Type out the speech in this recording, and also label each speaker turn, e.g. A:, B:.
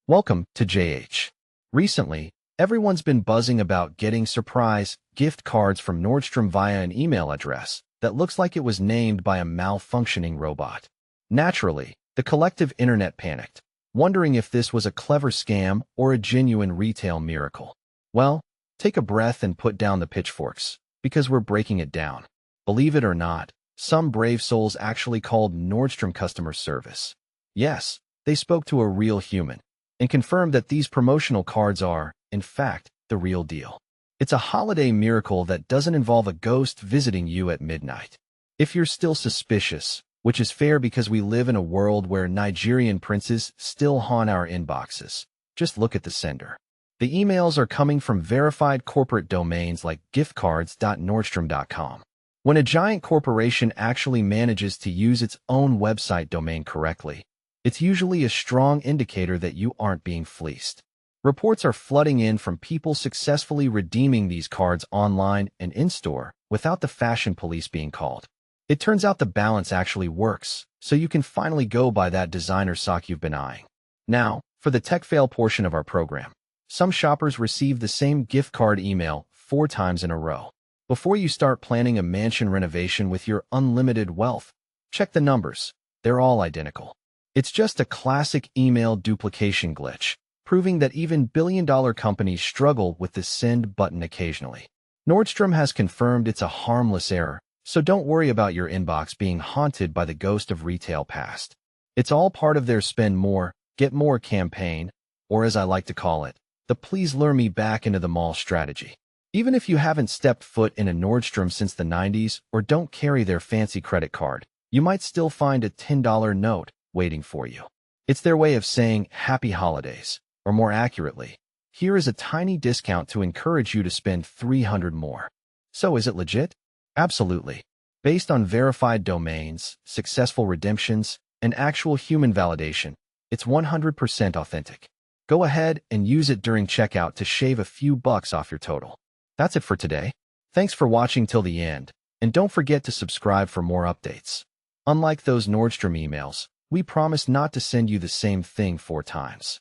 A: Welcome to JH. Recently, everyone's been buzzing about getting surprise gift cards from Nordstrom via an email address that looks like it was named by a malfunctioning robot. Naturally, the collective internet panicked, wondering if this was a clever scam or a genuine retail miracle. Well, take a breath and put down the pitchforks, because we're breaking it down. Believe it or not, some brave souls actually called Nordstrom customer service. Yes, they spoke to a real human and confirmed that these promotional cards are, in fact, the real deal. It's a holiday miracle that doesn't involve a ghost visiting you at midnight. If you're still suspicious, which is fair because we live in a world where Nigerian princes still haunt our inboxes, just look at the sender. The emails are coming from verified corporate domains like giftcards.nordstrom.com. When a giant corporation actually manages to use its own website domain correctly, it's usually a strong indicator that you aren't being fleeced. Reports are flooding in from people successfully redeeming these cards online and in-store without the fashion police being called. It turns out the balance actually works, so you can finally go buy that designer sock you've been eyeing. Now, for the tech fail portion of our program. Some shoppers receive the same gift card email 4 times in a row. Before you start planning a mansion renovation with your unlimited wealth, check the numbers. They're all identical. It's just a classic email duplication glitch, proving that even billion-dollar companies struggle with the send button occasionally. Nordstrom has confirmed it's a harmless error, so don't worry about your inbox being haunted by the ghost of retail past. It's all part of their spend more, get more campaign, or as I like to call it, the please lure me back into the mall strategy. Even if you haven't stepped foot in a Nordstrom since the 90s or don't carry their fancy credit card, you might still find a $10 note waiting for you. It's their way of saying happy holidays, or more accurately, here is a tiny discount to encourage you to spend $300 more. So is it legit? Absolutely. Based on verified domains, successful redemptions, and actual human validation, it's 100% authentic. Go ahead and use it during checkout to shave a few bucks off your total. That's it for today. Thanks for watching till the end, and don't forget to subscribe for more updates. Unlike those Nordstrom emails, we promise not to send you the same thing 4 times.